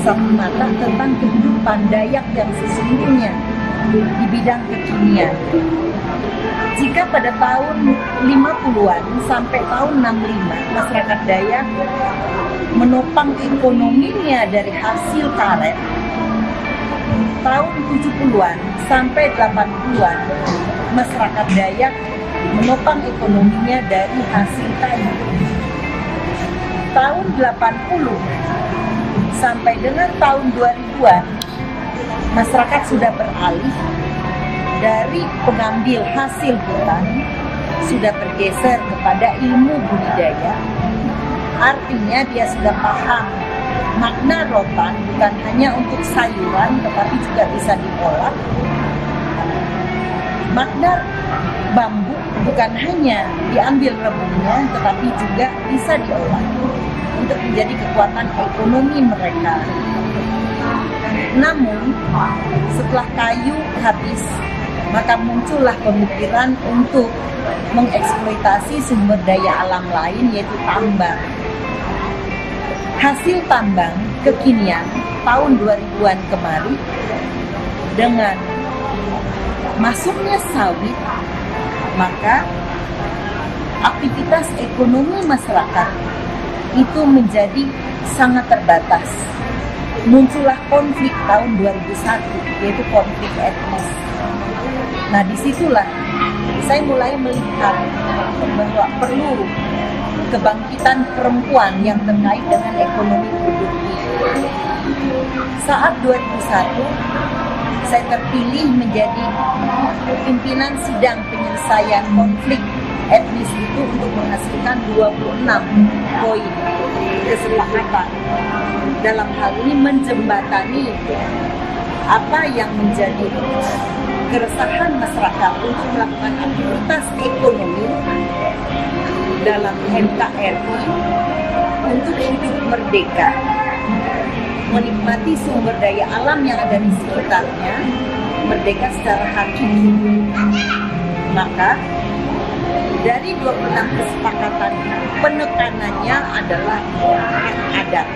kasat mata tentang kehidupan Dayak yang sesungguhnya di bidang kekinian. Jika pada tahun 50-an sampai tahun 65 masyarakat Dayak menopang ekonominya dari hasil karet, tahun 70-an sampai 80-an masyarakat Dayak menopang ekonominya dari hasil kayu. Tahun 80 sampai dengan tahun 2000-an masyarakat sudah beralih dari pengambil hasil hutan, sudah bergeser kepada ilmu budidaya. Artinya dia sudah paham makna rotan bukan hanya untuk sayuran tetapi juga bisa diolah. Makna bambu bukan hanya diambil rebungnya tetapi juga bisa diolah untuk menjadi kekuatan ekonomi mereka. Namun setelah kayu habis, maka muncullah pemikiran untuk mengeksploitasi sumber daya alam lain, yaitu tambang. Hasil tambang kekinian tahun 2000-an kemari dengan masuknya sawit, maka aktivitas ekonomi masyarakat itu menjadi sangat terbatas. Muncullah konflik tahun 2001, yaitu konflik etnis. Nah, disitulah saya mulai melihat bahwa perlu kebangkitan perempuan yang terkait dengan ekonomi produktif. Saat 2001, saya terpilih menjadi pimpinan sidang penyelesaian konflik etnis itu untuk menghasilkan 26 poin kesepakatan. Dalam hal ini menjembatani apa yang menjadi keresahan masyarakat untuk melakukan aktivitas ekonomi dalam NKRI untuk hidup merdeka, menikmati sumber daya alam yang ada di sekitarnya, merdeka secara hakiki. Maka dari 26 kesepakatan penekanannya adalah hak adat.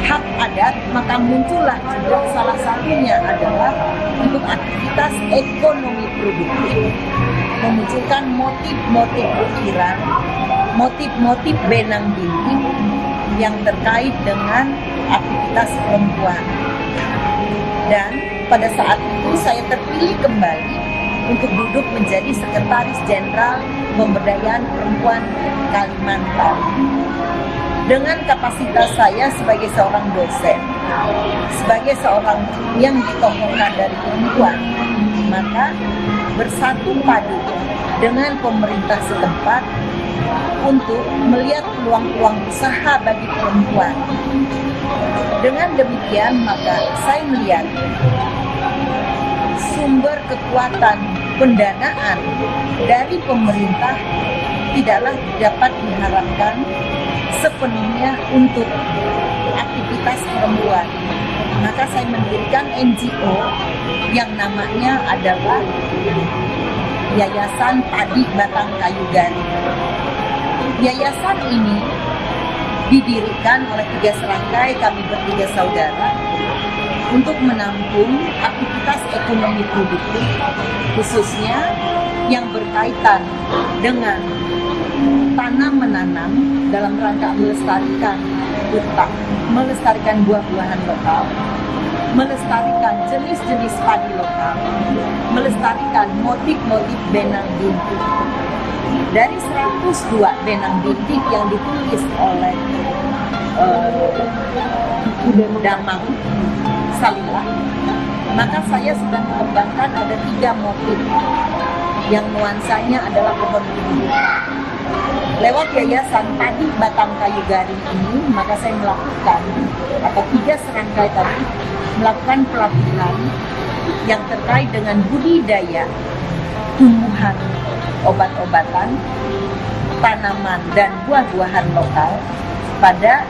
Hak adat, maka muncullah juga salah satunya adalah untuk aktivitas ekonomi produktif, memunculkan motif-motif ukiran, motif-motif benang bintik yang terkait dengan aktivitas perempuan. Dan pada saat itu saya terpilih kembali untuk duduk menjadi Sekretaris Jenderal Pemberdayaan Perempuan Kalimantan. Dengan kapasitas saya sebagai seorang dosen, sebagai seorang yang ditokohkan dari perempuan, maka bersatu padu dengan pemerintah setempat untuk melihat peluang-peluang usaha bagi perempuan. Dengan demikian, maka saya melihat sumber kekuatan pendanaan dari pemerintah tidaklah dapat diharapkan sepenuhnya untuk aktivitas perempuan. Maka saya mendirikan NGO yang namanya adalah Yayasan Padi Batang Kayu Garing. Yayasan ini didirikan oleh 3 serangkai kami bertiga saudara untuk menampung aktivitas ekonomi produktif, khususnya yang berkaitan dengan tanam-menanam dalam rangka melestarikan hutan, melestarikan buah-buahan lokal, melestarikan jenis-jenis padi lokal, melestarikan motif-motif benang bintik. Dari 102 benang bintik yang ditulis oleh Damang Salilah, maka saya sudah mengembangkan ada 3 motif yang nuansanya adalah pohon kehidupan. Lewat Yayasan Padi Batang Kayu Garing ini, maka saya melakukan, atau 3 serangkai tadi, melakukan pelatihan yang terkait dengan budidaya tumbuhan, obat-obatan, tanaman, dan buah-buahan lokal pada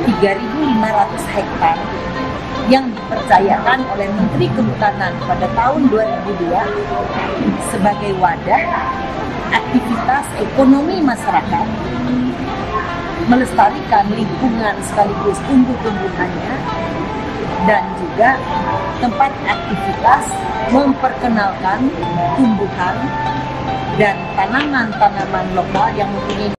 3.500 hektar yang dipercayakan oleh Menteri Kehutanan pada tahun 2002 sebagai wadah aktivitas ekonomi masyarakat melestarikan lingkungan sekaligus tumbuh-tumbuhannya, dan juga tempat aktivitas memperkenalkan tumbuhan dan tanaman-tanaman lokal yang mempunyai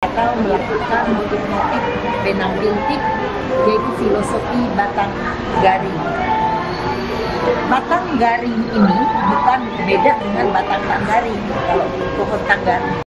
atau melakukan motif-motif benang bintik, yaitu filosofi batang garing. Batang garing ini bukan beda dengan batang tanggaring. Kalau pohon tanggaring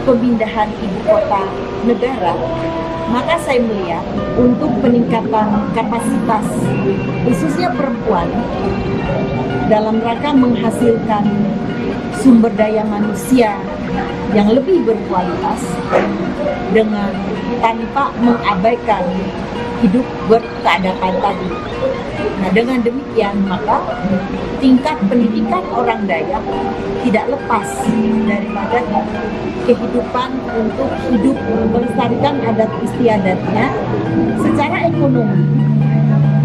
pemindahan ibu kota negara, maka saya melihat untuk peningkatan kapasitas khususnya perempuan dalam rangka menghasilkan sumber daya manusia yang lebih berkualitas dengan tanpa mengabaikan hidup berkeadapan tadi. Nah, dengan demikian maka tingkat pendidikan orang Dayak tidak lepas daripada kehidupan untuk hidup melestarikan adat istiadatnya. Secara ekonomi,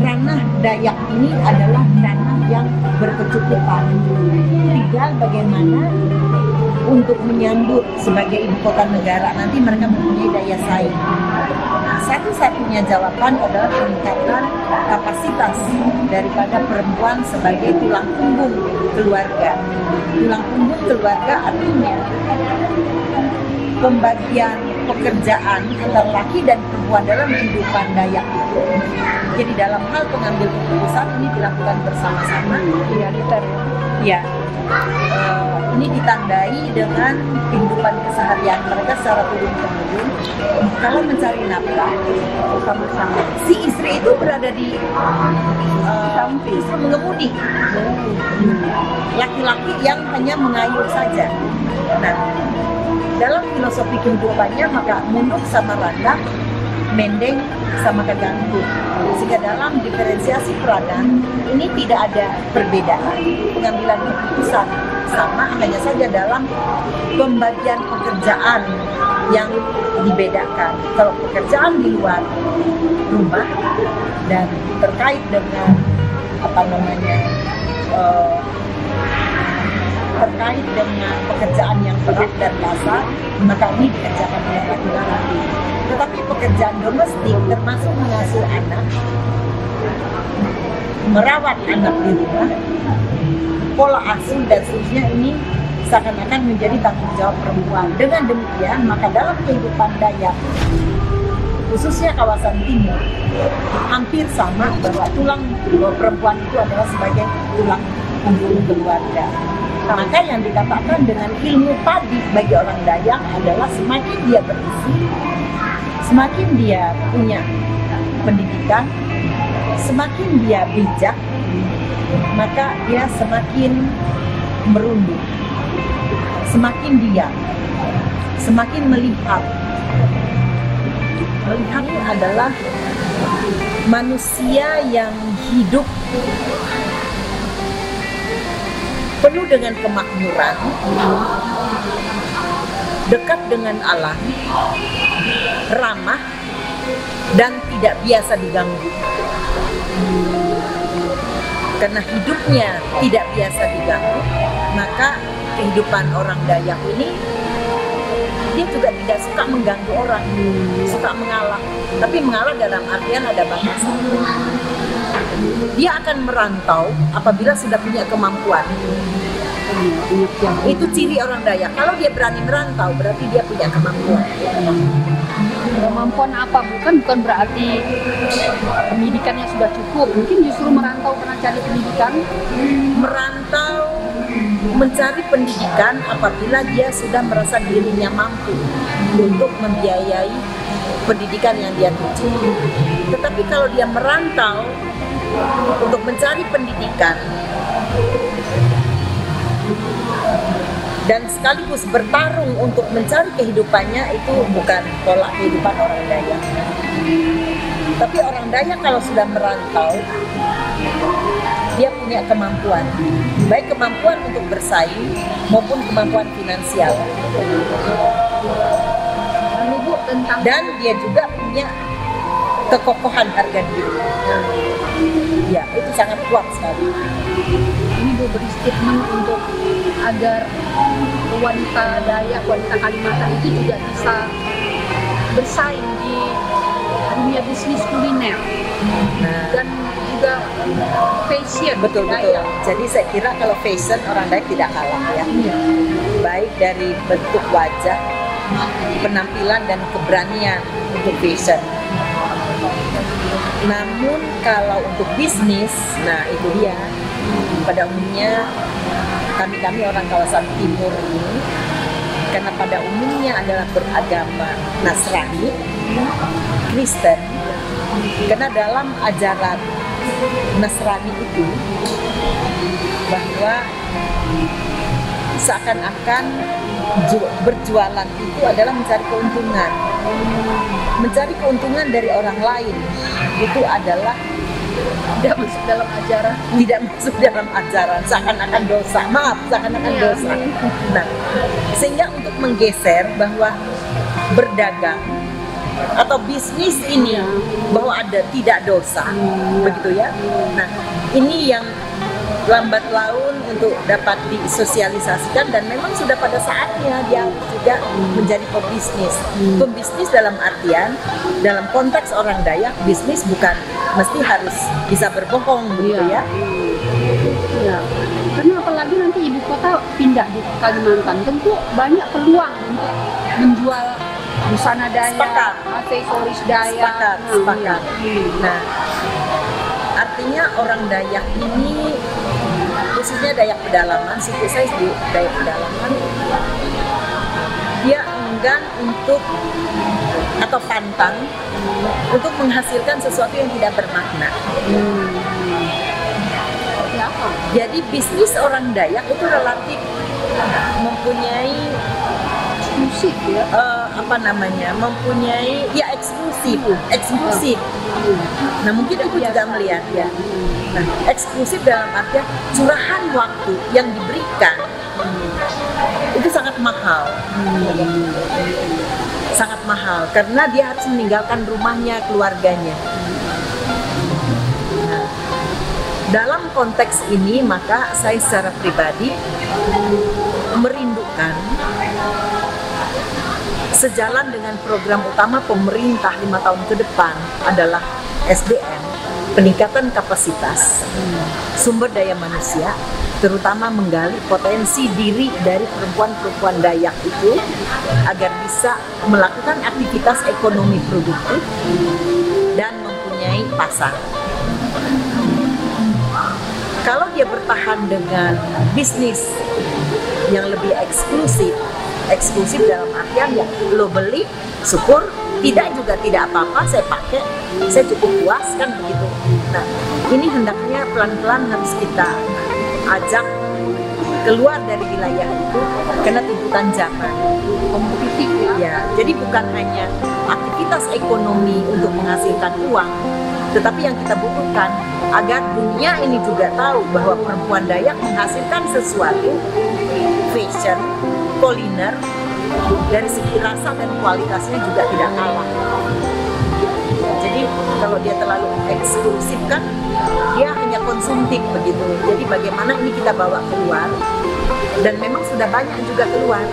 ranah Dayak ini adalah ranah yang berkecukupan. Tinggal bagaimana untuk menyambut sebagai ibu kota negara nanti mereka mempunyai daya saing. Nah, satu-satunya jawaban adalah peningkatan kapasitas daripada perempuan sebagai tulang punggung keluarga. Tulang punggung keluarga artinya pembagian pekerjaan antara laki dan perempuan dalam kehidupan Dayak itu. Jadi dalam hal pengambil keputusan ini dilakukan bersama-sama. Igualiter. Ya, ini ditandai dengan kehidupan keseharian mereka secara turun-temurun. Kalau mencari nafkah sama-sama, si istri itu berada di samping, mengemudi. Laki-laki yang hanya mengayuh saja. Nah, dalam filosofi kehidupannya maka Munduk sama Randa, Mendeng sama Kegantung. Sehingga dalam diferensiasi peranan ini tidak ada perbedaan. Pengambilan keputusan sama, hanya saja dalam pembagian pekerjaan yang dibedakan. Kalau pekerjaan di luar rumah dan terkait dengan terkait dengan pekerjaan yang berat dan kasar, maka ini dikerjakan oleh laki-laki. Tetapi pekerjaan domestik termasuk mengasuh anak, merawat anak di rumah, pola asuh dan seterusnya ini seakan-akan menjadi tanggung jawab perempuan. Dengan demikian, maka dalam kehidupan Dayak, khususnya kawasan timur, hampir sama bahwa tulang perempuan itu adalah sebagai tulang punggung keluarga. Maka yang dikatakan dengan ilmu padi bagi orang Dayak adalah semakin dia berisi, semakin dia punya pendidikan, semakin dia bijak, maka dia semakin merunduk, semakin diam, semakin melihat. Melihat adalah manusia yang hidup penuh dengan kemakmuran, dekat dengan alam, ramah, dan tidak biasa diganggu. Karena hidupnya tidak biasa diganggu, maka kehidupan orang Dayak ini dia juga tidak suka mengganggu orang, suka mengalah. Tapi mengalah dalam artian ada batasan. Dia akan merantau apabila sudah punya kemampuan. Itu ciri orang Dayak. Kalau dia berani merantau, berarti dia punya kemampuan. Kemampuan apa? Bukan berarti pendidikannya sudah cukup. Mungkin justru merantau karena cari pendidikan. Merantau mencari pendidikan apabila dia sudah merasa dirinya mampu untuk membiayai pendidikan yang dia tuju. Tetapi kalau dia merantau untuk mencari pendidikan dan sekaligus bertarung untuk mencari kehidupannya, itu bukan pola kehidupan orang Dayak. Tapi orang Dayak kalau sudah merantau, dia punya kemampuan, baik kemampuan untuk bersaing maupun kemampuan finansial. Dan dia juga punya kekokohan harga diri. Ya, itu sangat kuat sekali. Ini Bu beri statement untuk agar wanita Dayak, wanita Kalimantan itu juga bisa bersaing di dunia bisnis kuliner dan juga fashion. Betul. Jadi saya kira kalau fashion orang Dayak tidak kalah ya. Baik dari bentuk wajah, penampilan dan keberanian untuk fashion. Namun kalau untuk bisnis, nah itu dia. Pada umumnya kami orang kawasan timur ini, karena pada umumnya adalah beragama Nasrani, Kristen, karena dalam ajaran Nasrani itu bahwa seakan-akan berjualan itu adalah mencari keuntungan. Mencari keuntungan dari orang lain itu adalah tidak masuk dalam ajaran. Tidak masuk dalam ajaran, seakan-akan dosa. Maaf, seakan-akan dosa. Nah, sehingga untuk menggeser bahwa berdagang atau bisnis ini bahwa ada tidak dosa, begitu ya. Nah, ini yang lambat laun untuk dapat disosialisasikan dan memang sudah pada saatnya dia juga menjadi pebisnis. Pebisnis dalam artian, dalam konteks orang Dayak, bisnis bukan mesti harus bisa berbohong, begitu ya. Ya, karena apalagi nanti ibu kota pindah di Kalimantan, tentu banyak peluang untuk menjual busana Dayak, Sepakat. aksesoris Dayak. Sepakat. Iya. Nah, artinya orang Dayak ini, khususnya Dayak pedalaman, suku saya di Dayak pedalaman, dia enggan untuk atau pantang untuk menghasilkan sesuatu yang tidak bermakna. Seperti apa? Jadi bisnis orang Dayak itu relatif mempunyai Eksklusif ya. mempunyai ya eksklusif. Nah mungkin ibu juga melihat ya. Nah, eksklusif dalam artian curahan waktu yang diberikan itu sangat mahal. Sangat mahal karena dia harus meninggalkan rumahnya, keluarganya. Nah, dalam konteks ini maka saya secara pribadi merindukan sejalan dengan program utama pemerintah 5 tahun ke depan adalah SDM, peningkatan kapasitas sumber daya manusia, terutama menggali potensi diri dari perempuan-perempuan Dayak itu agar bisa melakukan aktivitas ekonomi produktif dan mempunyai pasar. Kalau dia bertahan dengan bisnis yang lebih eksklusif dalam artian ya lo beli, syukur, tidak juga tidak apa-apa, saya pakai, saya cukup puas kan begitu. Nah ini hendaknya pelan-pelan harus kita ajak keluar dari wilayah itu karena tuntutan zaman Kompetitif ya. ya. Jadi bukan hanya aktivitas ekonomi untuk menghasilkan uang, tetapi yang kita butuhkan agar dunia ini juga tahu bahwa perempuan Dayak menghasilkan sesuatu, fashion, kuliner, dari segi rasa dan kualitasnya juga tidak kalah. Jadi kalau dia terlalu eksklusif kan, dia hanya konsumtif begitu. Jadi bagaimana ini kita bawa keluar, dan memang sudah banyak juga keluar.